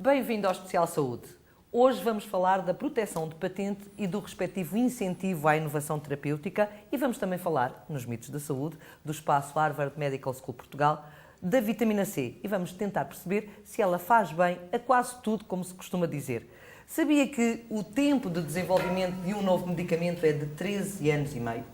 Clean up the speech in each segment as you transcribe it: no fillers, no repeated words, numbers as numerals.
Bem-vindo ao Especial Saúde. Hoje vamos falar da proteção de patente e do respectivo incentivo à inovação terapêutica e vamos também falar, nos mitos da saúde, do espaço Harvard Medical School Portugal, da vitamina C e vamos tentar perceber se ela faz bem a quase tudo, como se costuma dizer. Sabia que o tempo de desenvolvimento de um novo medicamento é de 13 anos e meio?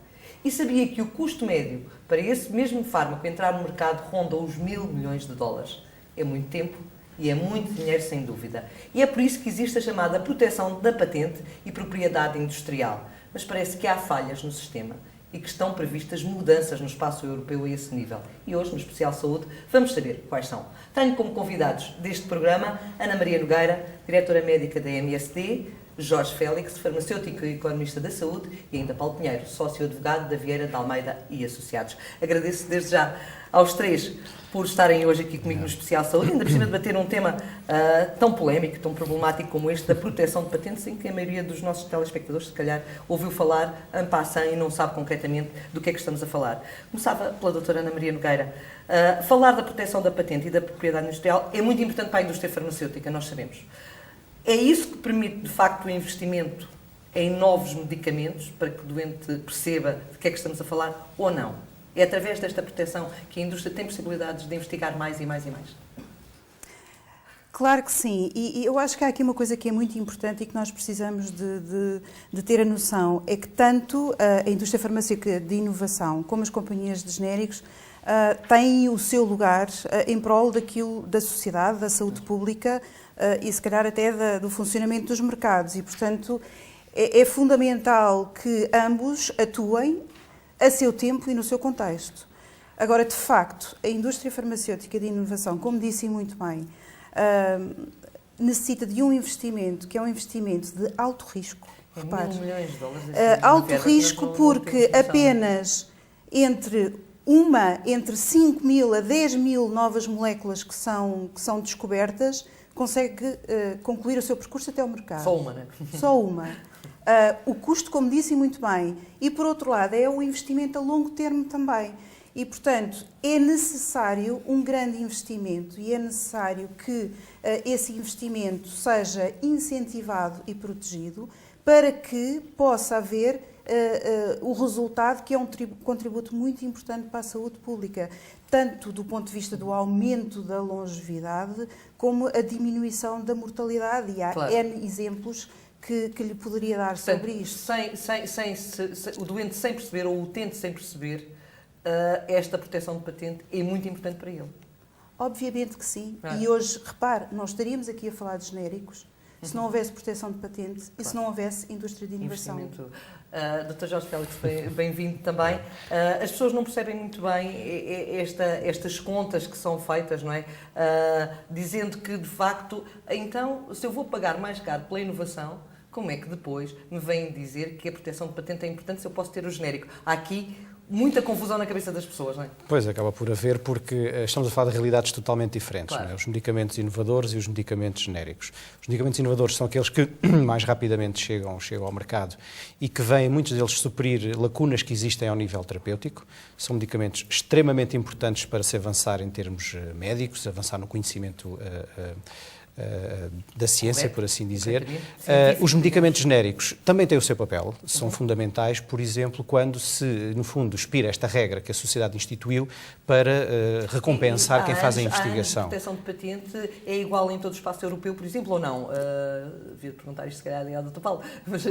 E sabia que o custo médio para esse mesmo fármaco entrar no mercado ronda os 1.000 milhões de dólares? É muito tempo e é muito dinheiro, sem dúvida. E é por isso que existe a chamada proteção da patente e propriedade industrial. Mas parece que há falhas no sistema e que estão previstas mudanças no espaço europeu a esse nível. E hoje, no Especial Saúde, vamos saber quais são. Tenho como convidados deste programa Ana Maria Nogueira, diretora médica da MSD, Jorge Félix, farmacêutico e economista da saúde, e ainda Paulo Pinheiro, sócio-advogado da Vieira de Almeida e Associados. Agradeço desde já aos três por estarem hoje aqui comigo no Especial Saúde, ainda por cima de debater um tema tão polémico, tão problemático como este, da proteção de patentes, em que a maioria dos nossos telespectadores, se calhar, ouviu falar en passant e não sabe concretamente do que é que estamos a falar. Começava pela doutora Ana Maria Nogueira. Falar da proteção da patente e da propriedade industrial é muito importante para a indústria farmacêutica, nós sabemos. É isso que permite, de facto, o investimento em novos medicamentos, para que o doente perceba de que é que estamos a falar, ou não? É através desta proteção que a indústria tem possibilidades de investigar mais e mais e mais? Claro que sim, e eu acho que há aqui uma coisa que é muito importante e que nós precisamos de ter a noção, é que tanto a indústria farmacêutica de inovação como as companhias de genéricos têm o seu lugar em prol da sociedade, da saúde pública e se calhar até do funcionamento dos mercados e, portanto, é fundamental que ambos atuem a seu tempo e no seu contexto. Agora, de facto, a indústria farmacêutica de inovação, como disse muito bem, necessita de um investimento que é um investimento de alto risco. Repare, 1.000 milhões de dólares. Alto risco porque apenas entre 5 mil a 10 mil novas moléculas que são descobertas consegue concluir o seu percurso até ao mercado. Só uma, não é? Só uma. O custo, como disse muito bem, e por outro lado é o investimento a longo termo também. E, portanto, é necessário um grande investimento e é necessário que esse investimento seja incentivado e protegido para que possa haver o resultado que é um contributo muito importante para a saúde pública, tanto do ponto de vista do aumento da longevidade como a diminuição da mortalidade. E há N exemplos que lhe poderia dar sobre isto. O doente sem perceber, ou o utente sem perceber, esta proteção de patente é muito importante para ele. Obviamente que sim. E hoje, repare, nós estaríamos aqui a falar de genéricos se não houvesse proteção de patente e se não houvesse indústria de inovação. Dr. Jorge Félix, bem-vindo também. As pessoas não percebem muito bem estas contas que são feitas, não é? Dizendo que, de facto, então, se eu vou pagar mais caro pela inovação, como é que depois me vêm dizer que a proteção de patente é importante se eu posso ter o genérico? Há aqui muita confusão na cabeça das pessoas, não é? Pois, acaba por haver, porque estamos a falar de realidades totalmente diferentes. Claro. Não é? Os medicamentos inovadores e os medicamentos genéricos. Os medicamentos inovadores são aqueles que mais rapidamente chegam ao mercado e que vêm, muitos deles, suprir lacunas que existem ao nível terapêutico. São medicamentos extremamente importantes para se avançar em termos médicos, avançar no conhecimento da ciência, por assim dizer. Os medicamentos genéricos também têm o seu papel, são fundamentais, por exemplo, quando se, no fundo, expira esta regra que a sociedade instituiu para recompensar quem faz a investigação. A proteção de patente é igual em todo o espaço europeu, por exemplo, ou não? Devia perguntar isto, se calhar, ao Dr. Paulo. Mas,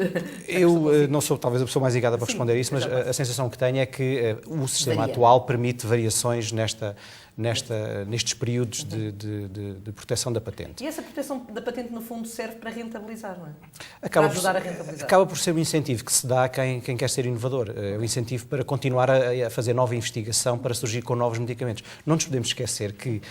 eu não sou, talvez, a pessoa mais indicada para responder isso, mas a sensação que tenho é que o sistema atual permite variações nestes períodos de proteção da patente. E essa proteção da patente, no fundo, serve para rentabilizar, não é? Para ajudar a rentabilizar. Acaba por ser um incentivo que se dá a quem quer ser inovador. É um incentivo para continuar a fazer nova investigação, para surgir com novos medicamentos. Não nos podemos esquecer que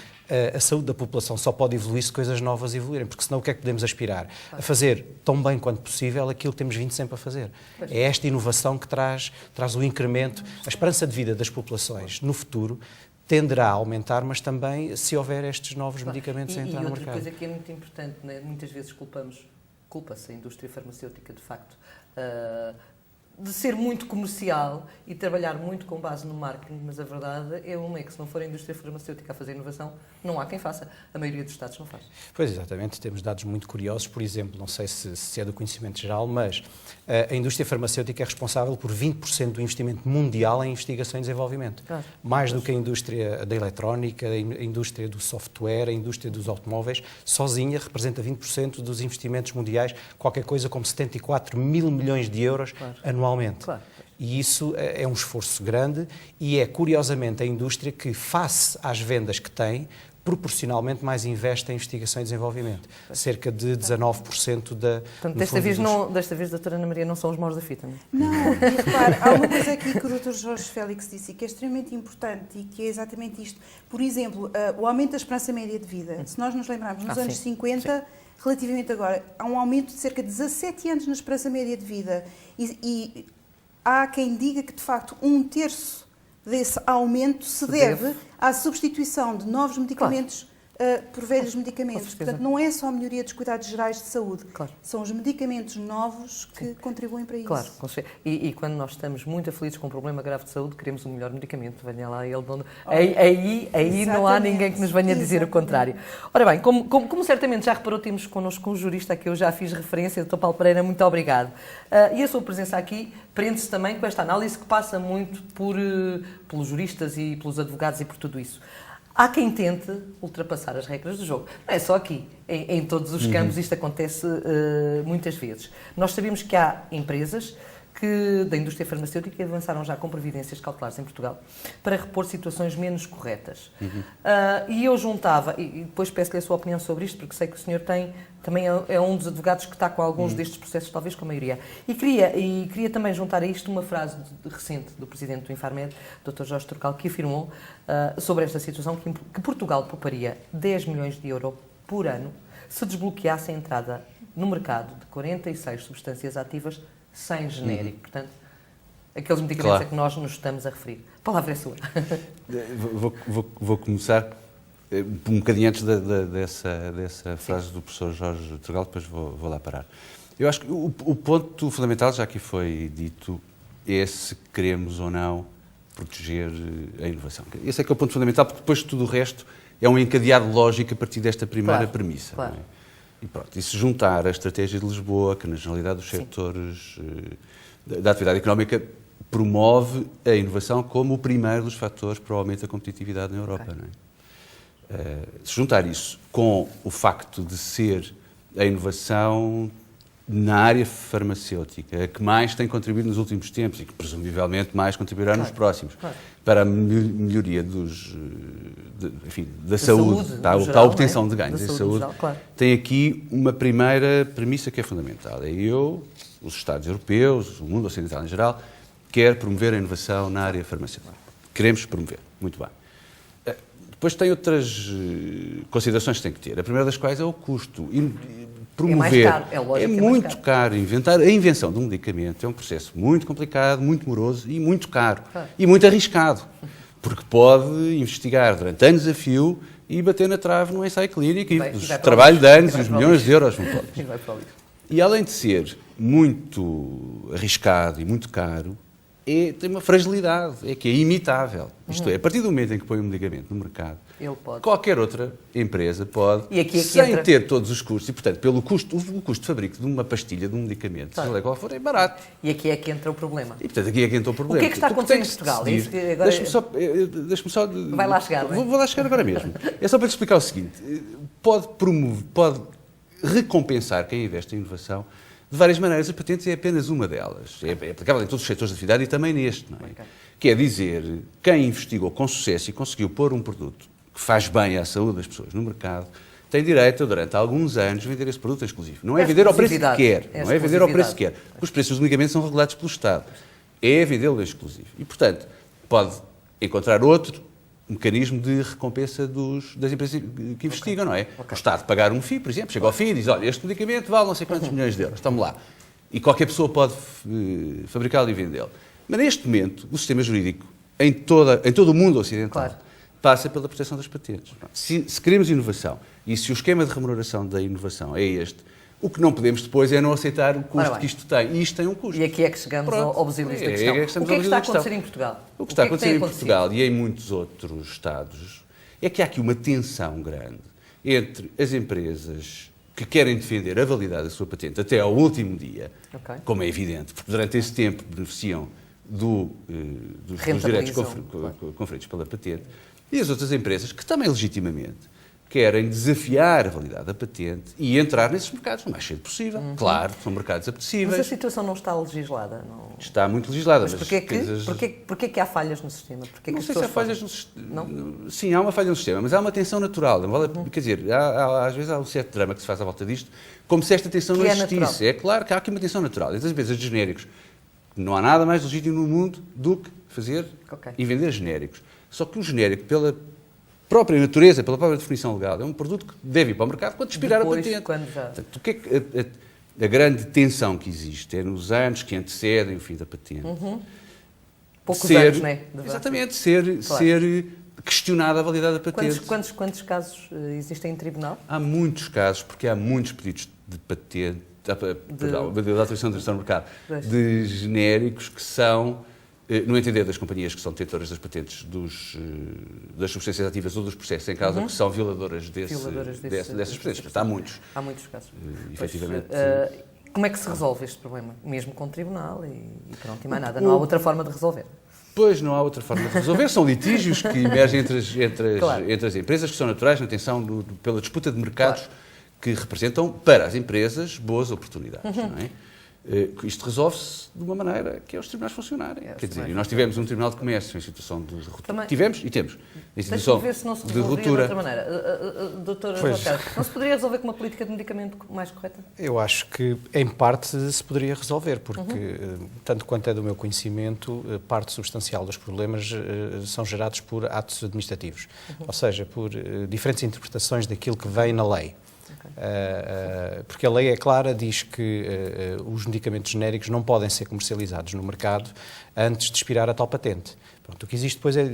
a saúde da população só pode evoluir se coisas novas evoluírem, porque senão o que é que podemos aspirar? A fazer tão bem quanto possível aquilo que temos vindo sempre a fazer. É esta inovação que traz o incremento, a esperança de vida das populações no futuro tenderá a aumentar, mas também se houver estes novos medicamentos a entrar no mercado. E outra coisa que é muito importante, né? Muitas vezes culpa-se a indústria farmacêutica, de facto, de ser muito comercial e trabalhar muito com base no marketing, mas a verdade é que se não for a indústria farmacêutica a fazer inovação, não há quem faça. A maioria dos Estados não faz. Pois, exatamente. Temos dados muito curiosos. Por exemplo, não sei se é do conhecimento geral, mas a indústria farmacêutica é responsável por 20% do investimento mundial em investigação e desenvolvimento. Claro. Mais do que a indústria da eletrónica, a indústria do software, a indústria dos automóveis, sozinha representa 20% dos investimentos mundiais, qualquer coisa como 74 mil milhões de euros anualmente. Claro. E isso é um esforço grande e é, curiosamente, a indústria que, face às vendas que tem, proporcionalmente mais investe em investigação e desenvolvimento. Cerca de 19% da... Portanto, desta vez, doutora Ana Maria, não são os maus da fita, não é? Não, e repare, há uma coisa aqui que o Dr. Jorge Félix disse e que é extremamente importante e que é exatamente isto. Por exemplo, o aumento da esperança média de vida. Se nós nos lembrarmos, nos anos 50, relativamente agora, há um aumento de cerca de 17 anos na esperança média de vida. E há quem diga que, de facto, 1/3 desse aumento se deve à substituição de novos medicamentos por velhos medicamentos. Portanto, não é só a melhoria dos cuidados gerais de saúde, são os medicamentos novos que contribuem para isso. Claro, e quando nós estamos muito aflitos com um problema grave de saúde, queremos um melhor medicamento, venha lá ele. Aí não há ninguém que nos venha dizer o contrário. Ora bem, como certamente já reparou, temos connosco um jurista a que eu já fiz referência, Dr. Paulo Pereira, muito obrigado. E a sua presença aqui prende-se também com esta análise que passa muito pelos juristas e pelos advogados e por tudo isso. Há quem tente ultrapassar as regras do jogo. Não é só aqui. Em todos os campos isto acontece muitas vezes. Nós sabemos que há empresas da indústria farmacêutica que avançaram já com previdências cautelares em Portugal para repor situações menos corretas. E eu juntava, e depois peço-lhe a sua opinião sobre isto, porque sei que o senhor também é um dos advogados que está com alguns destes processos, talvez com a maioria. E queria também juntar a isto uma frase recente do presidente do Infarmed, Dr. Jorge Turcal, que afirmou sobre esta situação que Portugal pouparia 10 milhões de euros por ano se desbloqueasse a entrada no mercado de 46 substâncias ativas sem genérico. Portanto, aqueles medicamentos a que nós nos estamos a referir. A palavra é sua. Vou começar um bocadinho antes dessa frase do professor Jorge Turgal, depois vou lá parar. Eu acho que o ponto fundamental, já aqui foi dito, é se queremos ou não proteger a inovação. Esse é que é o ponto fundamental, porque depois tudo o resto é um encadeado lógico a partir desta primeira premissa. Claro. Não é? E pronto, e se juntar a estratégia de Lisboa, que na generalidade dos setores da atividade económica promove a inovação como o primeiro dos fatores para o aumento da competitividade na Europa. Não é? Se juntar isso com o facto de ser a inovação na área farmacêutica a que mais tem contribuído nos últimos tempos e que presumivelmente mais contribuirá nos próximos para a melhoria da saúde, da obtenção de ganhos em saúde, tem aqui uma primeira premissa que é fundamental. Os Estados europeus, o mundo ocidental em geral, quer promover a inovação na área farmacêutica. Queremos promover. Muito bem. Depois tem outras considerações que tem que ter. A primeira das quais é o custo. Promover é muito caro. A invenção de um medicamento é um processo muito complicado, muito moroso e muito caro. E muito arriscado. Porque pode investigar durante anos a fio e bater na trave num ensaio clínico e o trabalho de anos e os milhões de euros vão para ali. E além de ser muito arriscado e muito caro, tem uma fragilidade, que é imitável. Isto é, a partir do momento em que põe um medicamento no mercado, qualquer outra empresa pode, sem ter todos os custos, e portanto, o custo de fabrico de uma pastilha, de um medicamento, seja qual for, é barato. E aqui é que entra o problema. E portanto, aqui é que entra o problema. O que é que está acontecendo em Portugal? Deixa-me só... Vai lá chegar, não é? Vou lá chegar agora mesmo. É só para te explicar o seguinte. Pode recompensar quem investe em inovação de várias maneiras. A patente é apenas uma delas. É aplicável em todos os setores da atividade e também neste. Não é? Que é dizer, quem investigou com sucesso e conseguiu pôr um produto que faz bem à saúde das pessoas no mercado, tem direito, durante alguns anos, a vender esse produto exclusivo. Não é vender ao preço que quer. Não é vender ao preço que quer. Porque os preços dos medicamentos são regulados pelo Estado. É vendê-lo exclusivo. E, portanto, pode encontrar outro mecanismo de recompensa das empresas que investigam, não é? O Estado pagar um FII, por exemplo, chega ao FII e diz, olha, este medicamento vale não sei quantos milhões de euros, estamos lá. E qualquer pessoa pode fabricá-lo e vendê-lo. Mas neste momento, o sistema jurídico, em todo o mundo ocidental, passa pela proteção das patentes. Se queremos inovação, e se o esquema de remuneração da inovação é este, O que não podemos depois é não aceitar o custo que isto tem. E isto tem um custo. E aqui é que chegamos ao basilis da questão. O que é que está a acontecer em Portugal? O que está a acontecer em Portugal e em muitos outros Estados é que há aqui uma tensão grande entre as empresas que querem defender a validade da sua patente até ao último dia, como é evidente, porque durante esse tempo beneficiam dos direitos conferidos pela patente, e as outras empresas que também legitimamente querem desafiar a validade da patente e entrar nesses mercados o mais cedo possível. Claro, são mercados apetecíveis. Mas a situação não está legislada? Não... Está muito legislada. Mas porquê que há falhas no sistema? Não sei se há falhas no sistema. Sim, há uma falha no sistema, mas há uma tensão natural. Quer dizer, às vezes há um certo drama que se faz à volta disto, como se esta tensão não existisse. É claro que há aqui uma tensão natural. Entre as empresas de genéricos, não há nada mais legítimo no mundo do que fazer e vender genéricos. Só que o genérico, pela própria natureza, pela própria definição legal, é um produto que deve ir para o mercado quando expirar a patente. Portanto, o que é que a grande tensão que existe é nos anos que antecedem o fim da patente. Poucos anos, não é? Exatamente, ser questionada a validade da patente. Quantos casos existem em tribunal? Há muitos casos, porque há muitos pedidos de patente, de autorização de introdução no mercado, de genéricos que são, no entender das companhias que são detentoras das patentes das substâncias ativas ou dos processos em causa, que são violadoras dessas patentes. Portanto, há muitos. Há muitos casos. Efetivamente. Como é que se resolve este problema? Mesmo com o tribunal e pronto, e mais nada. Não há outra forma de resolver. Pois, não há outra forma de resolver. São litígios que emergem entre as empresas, que são naturais na tensão pela disputa de mercados que representam para as empresas boas oportunidades. Não é? Isto resolve-se de uma maneira que é os tribunais funcionarem. Quer dizer, nós tivemos um Tribunal de Comércio em situação de ruptura. Tivemos e temos. Em situação ver se não se resolveria de outra maneira. Doutor Ricardo, não se poderia resolver com uma política de medicamento mais correta? Eu acho que, em parte, se poderia resolver, porque, tanto quanto é do meu conhecimento, parte substancial dos problemas são gerados por atos administrativos. Ou seja, por diferentes interpretações daquilo que vem na lei. Porque a lei é clara, diz que os medicamentos genéricos não podem ser comercializados no mercado antes de expirar a tal patente. Pronto, o que existe depois é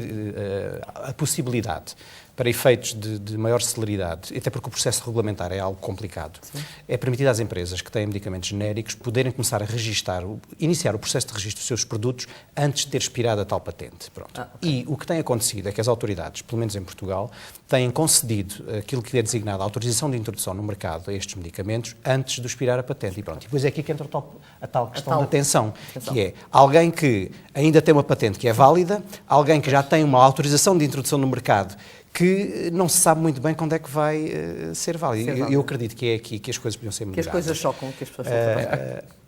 a possibilidade, para efeitos de maior celeridade, até porque o processo regulamentar é algo complicado, é permitir às empresas que têm medicamentos genéricos poderem começar a iniciar o processo de registro dos seus produtos antes de ter expirado a tal patente. Pronto. E o que tem acontecido é que as autoridades, pelo menos em Portugal, têm concedido aquilo que é designado a autorização de introdução no mercado a estes medicamentos antes de expirar a patente. E pronto. E depois é aqui que entra a tal questão da atenção, que é alguém que ainda tem uma patente que é válida, alguém que já tem uma autorização de introdução no mercado que não se sabe muito bem quando é que vai ser válido. Eu acredito que é aqui que as coisas podiam ser melhoradas. Que as coisas chocam, que as pessoas são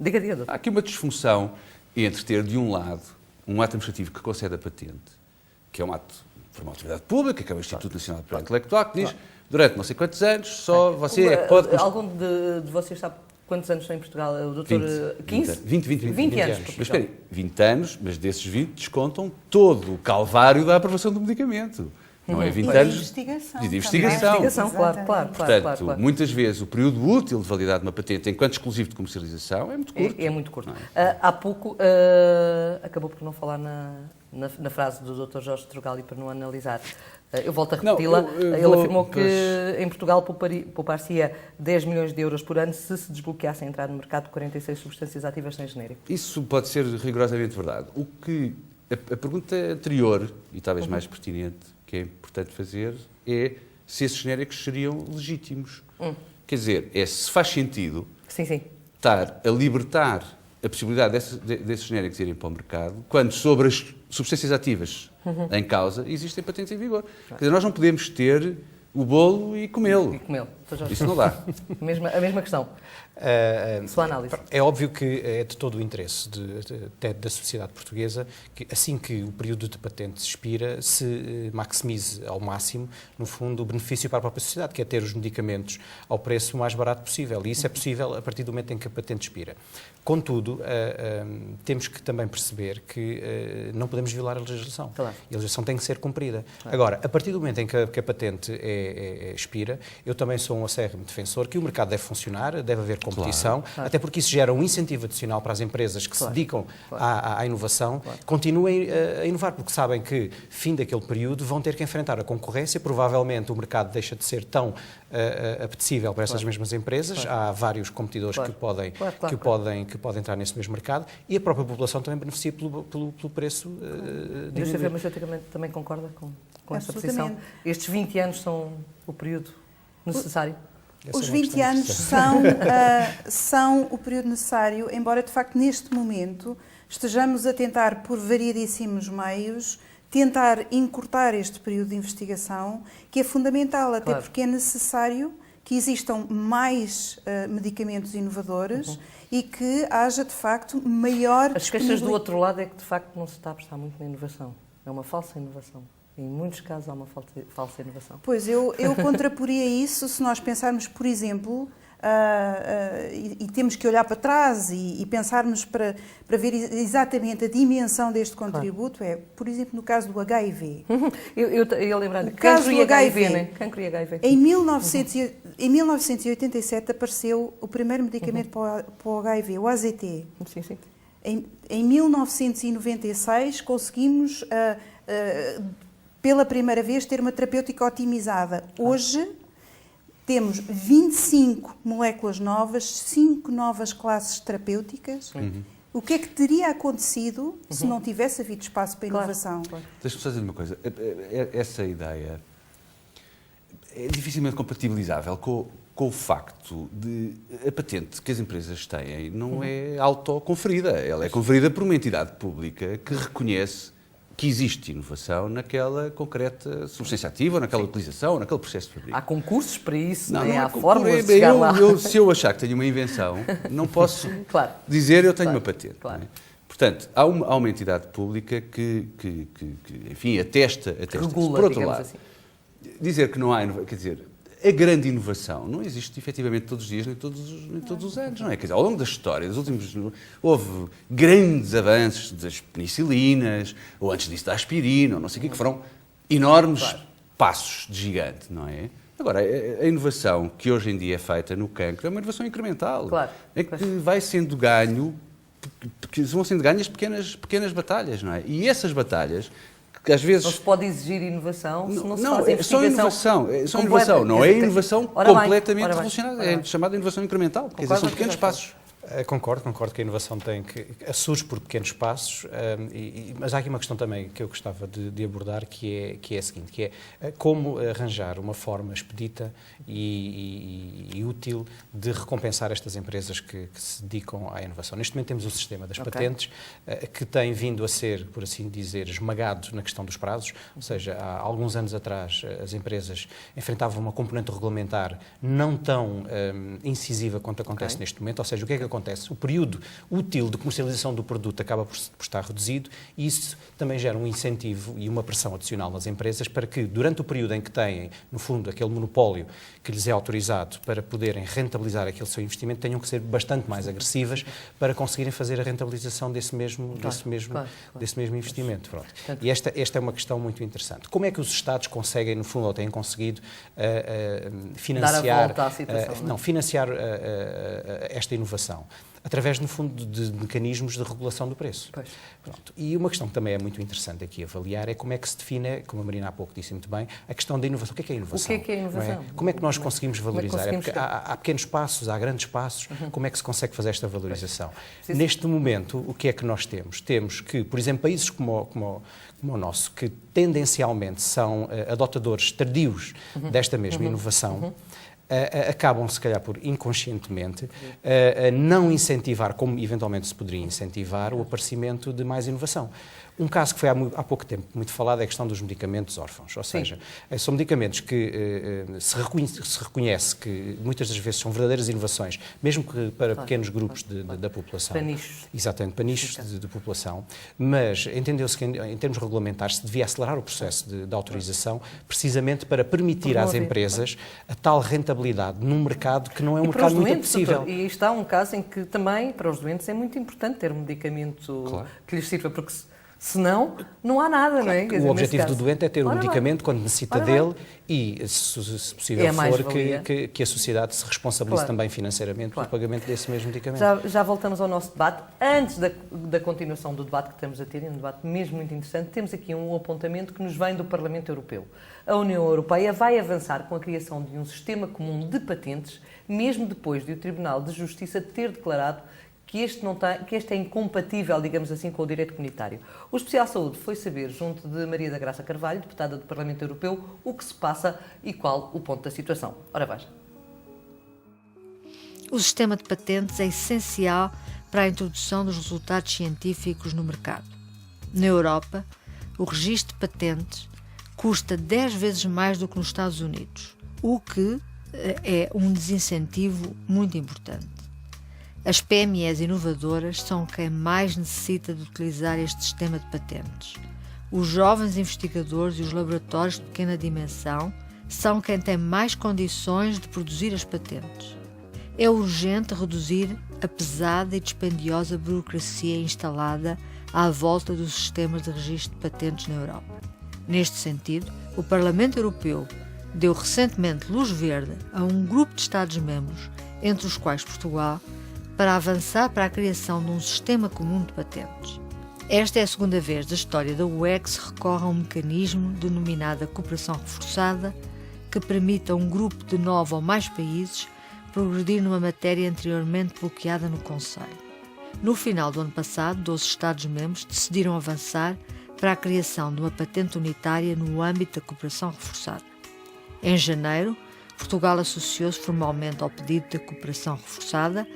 Diga, doutor. Há aqui uma disfunção entre ter, de um lado, um ato administrativo que concede a patente, que é um ato por uma autoridade pública, que é o Instituto Nacional de Propriedade Intelectual, que diz, durante não sei quantos anos, só você pode... Algum de vocês sabe quantos anos tem em Portugal? O doutor... 15? 20 anos. Mas espere, 20 anos, mas desses 20 descontam todo o calvário da aprovação do medicamento. Não é 20 anos de investigação. Claro. Portanto, muitas vezes o período útil de validade de uma patente enquanto exclusivo de comercialização é muito curto. É muito curto. Há pouco, acabou por não falar na frase do Dr. Jorge Trugali para não analisar. Eu volto a repeti-la. Ele afirmou que em Portugal poupar-se-ia 10 milhões de euros por ano se desbloqueasse a entrada no mercado de 46 substâncias ativas sem genérico. Isso pode ser rigorosamente verdade. A pergunta anterior, e talvez mais pertinente, que é importante fazer, é se esses genéricos seriam legítimos. Quer dizer, se faz sentido estar a libertar a possibilidade desses genéricos irem para o mercado, quando sobre as substâncias ativas em causa existem patentes em vigor. Quer dizer, nós não podemos ter o bolo e comê-lo. Isso não dá. A mesma questão. Sua análise. É óbvio que é de todo o interesse da sociedade portuguesa que, assim que o período de patente expira, se maximize ao máximo, no fundo, o benefício para a própria sociedade, que é ter os medicamentos ao preço mais barato possível. E isso é possível a partir do momento em que a patente expira. Contudo, temos que também perceber que não podemos violar a legislação. Claro. A legislação tem que ser cumprida. Claro. Agora, a partir do momento em que a patente é expira. Eu também sou um acérrimo defensor que o mercado deve funcionar, deve haver competição, até porque isso gera um incentivo adicional para as empresas que se dedicam à inovação, continuem a inovar, porque sabem que, fim daquele período, vão ter que enfrentar a concorrência, provavelmente o mercado deixa de ser tão apetecível para essas mesmas empresas, há vários competidores que podem entrar nesse mesmo mercado, e a própria população também beneficia pelo preço. A indústria farmacêutica também concorda com esta posição? Estes 20 anos são o período necessário? Os 20 anos são o período necessário, embora de facto neste momento estejamos a tentar, por variedíssimos meios, tentar encurtar este período de investigação, que é fundamental, até porque é necessário que existam mais medicamentos inovadores e que haja, de facto, maior... As queixas do outro lado é que, de facto, não se está a apostar muito na inovação. É uma falsa inovação. Em muitos casos há uma falsa inovação. Pois, eu contraporia isso se nós pensarmos, por exemplo, e temos que olhar para trás e pensarmos para ver exatamente a dimensão deste contributo, por exemplo, no caso do HIV. Eu ia lembrar de caso do HIV, né? Cancro e HIV. Em 1987 apareceu o primeiro medicamento para o HIV, o AZT. Sim, sim. Em 1996 conseguimos, pela primeira vez, ter uma terapêutica otimizada. Hoje temos 25 moléculas novas, 5 novas classes terapêuticas. O que é que teria acontecido se não tivesse havido espaço para inovação? Claro. Deixa-me só dizer uma coisa. Essa ideia é dificilmente compatibilizável com o facto de a patente que as empresas têm não é autoconferida. Ela é conferida por uma entidade pública que reconhece que existe inovação naquela concreta substância ativa, naquela utilização, naquele processo de fabrico. Há concursos para isso, não há fórmulas de chegar lá. Se eu achar que tenho uma invenção, não posso dizer eu tenho uma patente. Claro. Não é? Portanto, há uma entidade pública que enfim, atesta regula, por outro lado, assim. Dizer que não há inovação, quer dizer, a grande inovação não existe efetivamente todos os dias, nem todos os anos, não é? Quer dizer, ao longo da história, houve grandes avanços das penicilinas, ou antes disso da aspirina, ou não sei o que foram enormes passos de gigante, não é? Agora, a inovação que hoje em dia é feita no cancro é uma inovação incremental. É que vai sendo ganho, porque vão sendo ganhas pequenas batalhas, não é? E essas batalhas, que às vezes... Não se pode exigir inovação se não se não, faz investigação. É só inovação, não é inovação completamente revolucionária, é chamada inovação incremental, quer dizer, são pequenos passos. Concordo que a inovação surge por pequenos passos, mas há aqui uma questão também que eu gostava de abordar, que é a seguinte, que é como arranjar uma forma expedita e útil de recompensar estas empresas que se dedicam à inovação. Neste momento temos o sistema das patentes, que tem vindo a ser, por assim dizer, esmagado na questão dos prazos, ou seja, há alguns anos atrás as empresas enfrentavam uma componente regulamentar não tão incisiva quanto acontece neste momento, ou seja, o que é que acontece? O período útil de comercialização do produto acaba por estar reduzido e isso também gera um incentivo e uma pressão adicional nas empresas para que, durante o período em que têm, no fundo, aquele monopólio que lhes é autorizado para poderem rentabilizar aquele seu investimento, tenham que ser bastante mais agressivas para conseguirem fazer a rentabilização desse mesmo investimento. Pronto. E esta é uma questão muito interessante. Como é que os Estados conseguem, no fundo, ou têm conseguido financiar, dar a volta à situação, financiar esta inovação? Através, no fundo, de mecanismos de regulação do preço. Pronto. E uma questão que também é muito interessante aqui avaliar é como é que se define, como a Marina há pouco disse muito bem, a questão da inovação. O que é inovação? O que é inovação? Não é? Como é que nós conseguimos valorizar? Porque há pequenos passos, há grandes passos. Como é que se consegue fazer esta valorização? Neste momento, o que é que nós temos? Temos que, por exemplo, países como o nosso, que tendencialmente são adotadores tardios desta mesma inovação, acabam, se calhar, por inconscientemente não incentivar, como eventualmente se poderia incentivar, o aparecimento de mais inovação. Um caso que foi há pouco tempo muito falado é a questão dos medicamentos órfãos, ou seja, são medicamentos que se reconhece que muitas das vezes são verdadeiras inovações, mesmo que para pequenos grupos da população. Para nichos. Exatamente, para nichos de população, mas entendeu-se que em termos regulamentares se devia acelerar o processo de autorização precisamente para permitir às empresas a tal rentabilidade num mercado que não é um mercado muito acessível. E está um caso em que também para os doentes é muito importante ter um medicamento que lhes sirva, porque Senão, não há nada, não é? O objetivo do doente é ter o medicamento quando necessita dele e, se possível for, que a sociedade se responsabilize também financeiramente pelo pagamento desse mesmo medicamento. Já voltamos ao nosso debate. Antes da continuação do debate que estamos a ter, um debate mesmo muito interessante, temos aqui um apontamento que nos vem do Parlamento Europeu. A União Europeia vai avançar com a criação de um sistema comum de patentes, mesmo depois de o Tribunal de Justiça ter declarado que este é incompatível, digamos assim, com o direito comunitário. O Especial Saúde foi saber, junto de Maria da Graça Carvalho, deputada do Parlamento Europeu, o que se passa e qual o ponto da situação. Ora, veja. O sistema de patentes é essencial para a introdução dos resultados científicos no mercado. Na Europa, o registro de patentes custa 10 vezes mais do que nos Estados Unidos, o que é um desincentivo muito importante. As PMEs inovadoras são quem mais necessita de utilizar este sistema de patentes. Os jovens investigadores e os laboratórios de pequena dimensão são quem tem mais condições de produzir as patentes. É urgente reduzir a pesada e dispendiosa burocracia instalada à volta dos sistemas de registro de patentes na Europa. Neste sentido, o Parlamento Europeu deu recentemente luz verde a um grupo de Estados-membros, entre os quais Portugal, para avançar para a criação de um sistema comum de patentes. Esta é a segunda vez da história da UE que se recorre a um mecanismo denominado cooperação reforçada, que permite a um grupo de 9 ou mais países progredir numa matéria anteriormente bloqueada no Conselho. No final do ano passado, 12 Estados-membros decidiram avançar para a criação de uma patente unitária no âmbito da cooperação reforçada. Em janeiro, Portugal associou-se formalmente ao pedido da cooperação reforçada,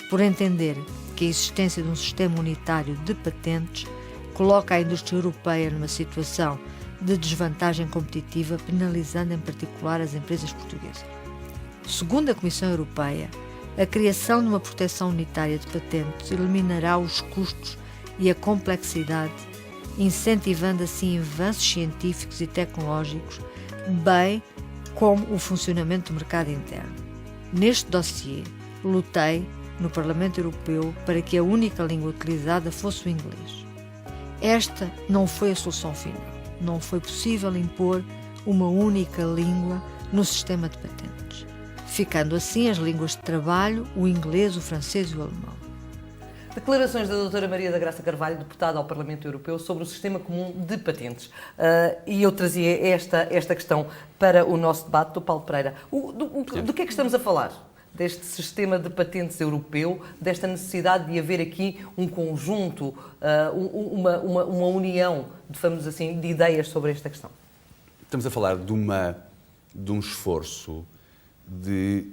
por entender que a existência de um sistema unitário de patentes coloca a indústria europeia numa situação de desvantagem competitiva, penalizando em particular as empresas portuguesas. Segundo a Comissão Europeia, a criação de uma proteção unitária de patentes eliminará os custos e a complexidade, incentivando assim avanços científicos e tecnológicos, bem como o funcionamento do mercado interno. Neste dossiê, lutei no Parlamento Europeu para que a única língua utilizada fosse o inglês. Esta não foi a solução final. Não foi possível impor uma única língua no sistema de patentes, ficando assim as línguas de trabalho, o inglês, o francês e o alemão. Declarações da doutora Maria da Graça Carvalho, deputada ao Parlamento Europeu, sobre o sistema comum de patentes. E eu trazia esta questão para o nosso debate do Paulo Pereira. Do que é que estamos a falar? Deste sistema de patentes europeu, desta necessidade de haver aqui um conjunto, uma união, digamos assim, de ideias sobre esta questão. Estamos a falar de um esforço de,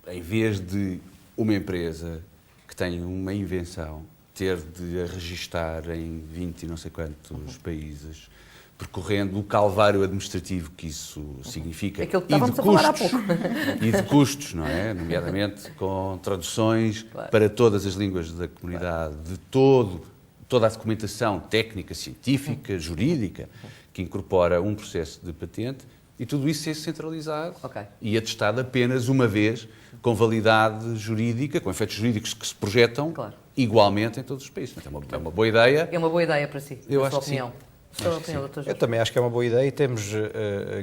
em vez de uma empresa que tem uma invenção, ter de a registar em 20 e não sei quantos países, percorrendo o calvário administrativo que isso significa. Aquilo que estávamos a falar há pouco. E de custos, não é? Nomeadamente com traduções para todas as línguas da comunidade, de toda a documentação técnica, científica, jurídica, que incorpora um processo de patente, e tudo isso é centralizado e atestado apenas uma vez, com validade jurídica, com efeitos jurídicos que se projetam igualmente em todos os países. É uma boa ideia. É uma boa ideia para si, eu a sua acho opinião. Que sim. Eu também acho que é uma boa ideia e temos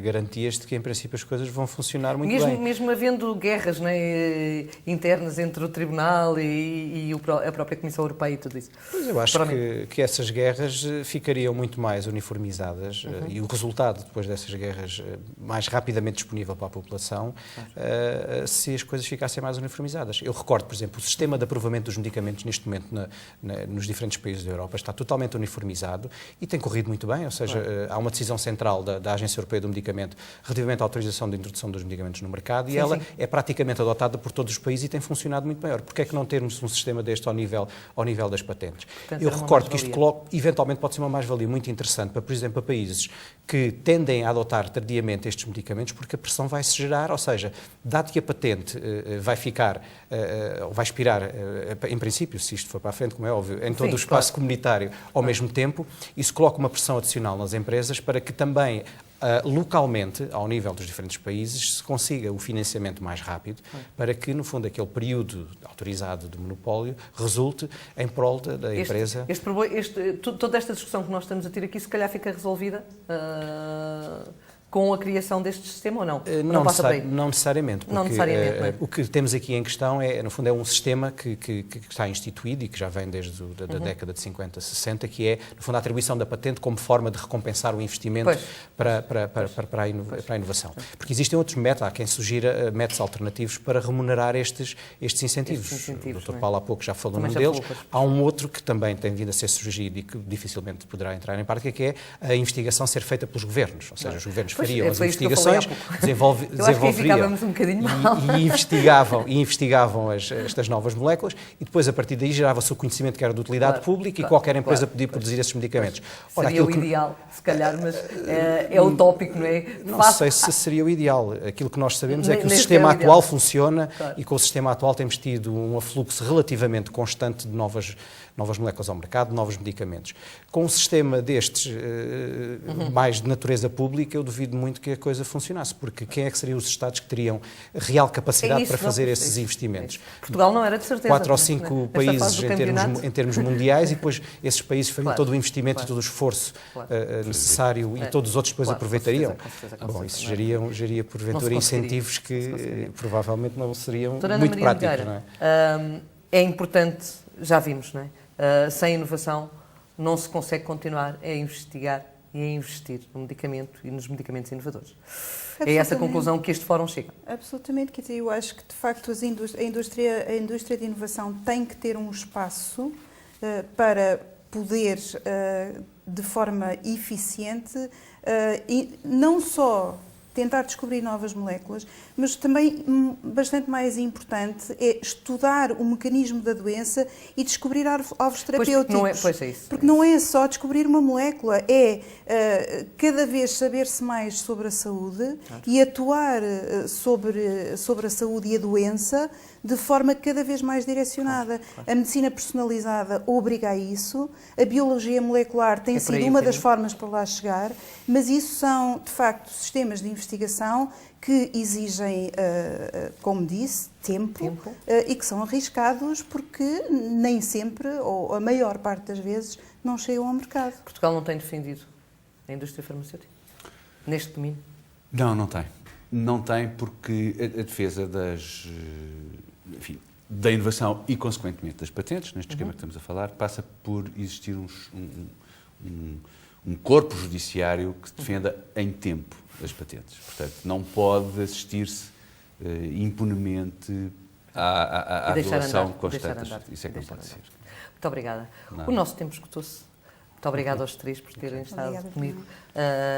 garantias de que, em princípio, as coisas vão funcionar muito bem. Mesmo havendo guerras, não é, internas entre o Tribunal e a própria Comissão Europeia e tudo isso. Pois eu acho que essas guerras ficariam muito mais uniformizadas e o resultado depois dessas guerras mais rapidamente disponível para a população se as coisas ficassem mais uniformizadas. Eu recordo, por exemplo, o sistema de aprovamento dos medicamentos neste momento nos diferentes países da Europa está totalmente uniformizado e tem corrido muito bem, ou seja, há uma decisão central da Agência Europeia do Medicamento relativamente à autorização de introdução dos medicamentos no mercado e ela é praticamente adotada por todos os países e tem funcionado muito bem. Porquê é que não termos um sistema deste ao nível das patentes? Portanto, eu recordo que isto eventualmente pode ser uma mais-valia muito interessante para, por exemplo, para países que tendem a adotar tardiamente estes medicamentos porque a pressão vai se gerar, ou seja, dado que a patente vai expirar, em princípio, se isto for para a frente, como é óbvio, em todo o espaço comunitário ao mesmo tempo, isso coloca uma pressão adicional nas empresas para que também localmente, ao nível dos diferentes países, se consiga o financiamento mais rápido para que, no fundo, aquele período autorizado de monopólio resulte em prol da empresa. Toda esta discussão que nós estamos a ter aqui, se calhar fica resolvida com a criação deste sistema ou não? Não necessariamente. Porque, não necessariamente, não é? O que temos aqui em questão é, no fundo, é um sistema que está instituído e que já vem desde a década de 50, 60, que é, no fundo, a atribuição da patente como forma de recompensar o investimento para a inovação. Porque existem outros métodos, há quem sugira métodos alternativos para remunerar estes incentivos. O Dr. Paulo há pouco já falou num deles. Há um outro que também tem vindo a ser sugerido e que dificilmente poderá entrar em prática, que é a investigação ser feita pelos governos, ou seja, os governos fariam as investigações, desenvolveriam e investigavam estas novas moléculas e depois, a partir daí, gerava-se o conhecimento que era de utilidade pública e qualquer empresa podia produzir esses medicamentos. Seria o ideal, se calhar, mas é utópico, não é? Não sei se seria o ideal. Aquilo que nós sabemos é que o sistema atual funciona e com o sistema atual temos tido um afluxo relativamente constante de novas moléculas ao mercado, de novos medicamentos. Com um sistema destes, mais de natureza pública, eu duvido muito que a coisa funcionasse, porque quem é que seriam os Estados que teriam real capacidade para fazer esses investimentos? Portugal não era de certeza. 4 ou 5 países em termos mundiais e depois esses países fariam todo o investimento e todo o esforço necessário e todos os outros depois aproveitariam. Bom, isso geraria porventura incentivos que provavelmente não seriam muito práticos. Não é? É importante, já vimos, não é? Sem inovação não se consegue continuar a investigar e a investir no medicamento e nos medicamentos inovadores. É essa a conclusão que este fórum chega. Absolutamente, quer dizer, eu acho que de facto a indústria de inovação tem que ter um espaço para poder, de forma eficiente, não só tentar descobrir novas moléculas, mas também, bastante mais importante, é estudar o mecanismo da doença e descobrir alvos terapêuticos. Porque não é só descobrir uma molécula, é cada vez saber-se mais sobre a saúde e atuar sobre a saúde e a doença de forma cada vez mais direcionada. A medicina personalizada obriga a isso, a biologia molecular tem sido uma das formas para lá chegar, mas isso são, de facto, sistemas de investigação que exigem, como disse, tempo. E que são arriscados porque nem sempre, ou a maior parte das vezes, não chegam ao mercado. Portugal não tem defendido a indústria farmacêutica neste domínio? Não, não tem. Não tem porque a defesa da inovação e, consequentemente, das patentes, neste esquema que estamos a falar, passa por existir um corpo judiciário que defenda em tempo as patentes. Portanto, não pode assistir-se impunemente à violação constante. Isso é que não pode ser. Muito obrigada. O nosso tempo esgotou-se. Muito obrigada aos três por terem estado comigo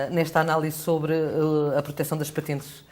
nesta análise sobre a proteção das patentes.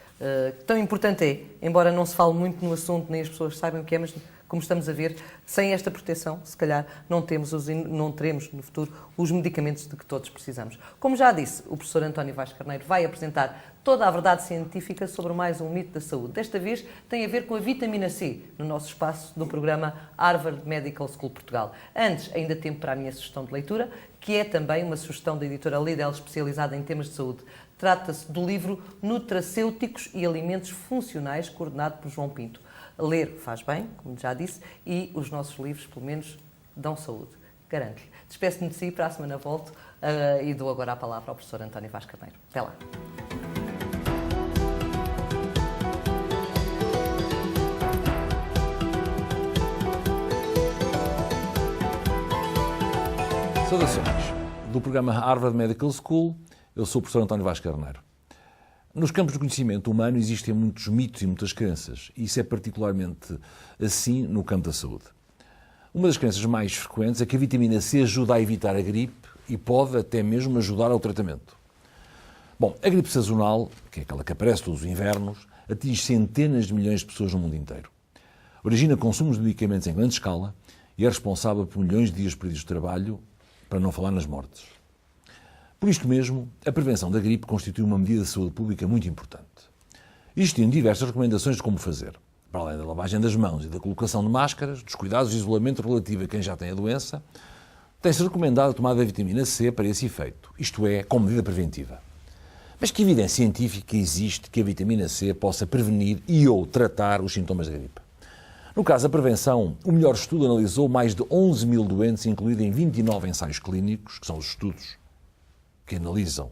Tão importante é, embora não se fale muito no assunto, nem as pessoas saibam o que é, mas como estamos a ver, sem esta proteção, se calhar não teremos no futuro os medicamentos de que todos precisamos. Como já disse, o professor António Vaz Carneiro vai apresentar toda a verdade científica sobre mais um mito da saúde. Desta vez tem a ver com a vitamina C, no nosso espaço do programa Harvard Medical School Portugal. Antes, ainda tempo para a minha sugestão de leitura, que é também uma sugestão da editora Lidl especializada em temas de saúde. Trata-se do livro Nutracêuticos e Alimentos Funcionais, coordenado por João Pinto. Ler faz bem, como já disse, e os nossos livros, pelo menos, dão saúde. Garanto-lhe. Despeço-me de si, para a semana volto e dou agora a palavra ao professor António Vaz Carneiro. Até lá. Saudações. Do programa Harvard Medical School, eu sou o professor António Vaz Carneiro. Nos campos do conhecimento humano existem muitos mitos e muitas crenças, e isso é particularmente assim no campo da saúde. Uma das crenças mais frequentes é que a vitamina C ajuda a evitar a gripe e pode até mesmo ajudar ao tratamento. Bom, a gripe sazonal, que é aquela que aparece todos os invernos, atinge centenas de milhões de pessoas no mundo inteiro. Origina consumos de medicamentos em grande escala e é responsável por milhões de dias perdidos de trabalho, para não falar nas mortes. Por isto mesmo, a prevenção da gripe constitui uma medida de saúde pública muito importante. Existem diversas recomendações de como fazer. Para além da lavagem das mãos e da colocação de máscaras, dos cuidados de isolamento relativo a quem já tem a doença, tem-se recomendado a tomada da vitamina C para esse efeito, isto é, como medida preventiva. Mas que evidência científica existe que a vitamina C possa prevenir e ou tratar os sintomas da gripe? No caso da prevenção, o melhor estudo analisou mais de 11 mil doentes, incluídos em 29 ensaios clínicos, que são os estudos que analisam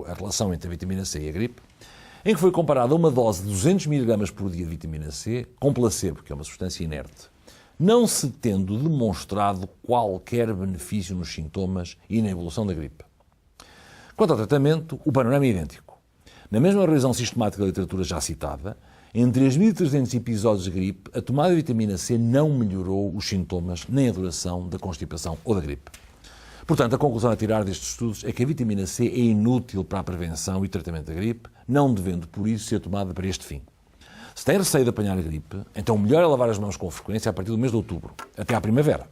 a relação entre a vitamina C e a gripe, em que foi comparada uma dose de 200 mg por dia de vitamina C com placebo, que é uma substância inerte, não se tendo demonstrado qualquer benefício nos sintomas e na evolução da gripe. Quanto ao tratamento, o panorama é idêntico. Na mesma revisão sistemática da literatura já citada, em 3.300 episódios de gripe, a tomada de vitamina C não melhorou os sintomas nem a duração da constipação ou da gripe. Portanto, a conclusão a tirar destes estudos é que a vitamina C é inútil para a prevenção e tratamento da gripe, não devendo, por isso, ser tomada para este fim. Se tem receio de apanhar a gripe, então o melhor é lavar as mãos com frequência a partir do mês de outubro, até à primavera.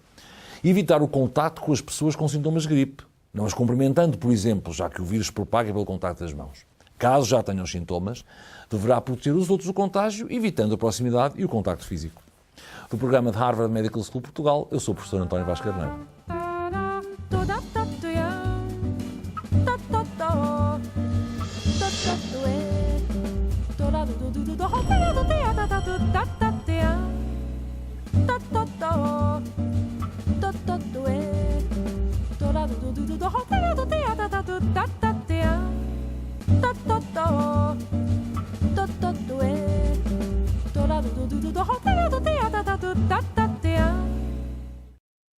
E evitar o contacto com as pessoas com sintomas de gripe, não as cumprimentando, por exemplo, já que o vírus propaga pelo contacto das mãos. Caso já tenham os sintomas, deverá proteger os outros do contágio, evitando a proximidade e o contacto físico. Do programa de Harvard Medical School Portugal, eu sou o professor António Vaz Carneiro. Do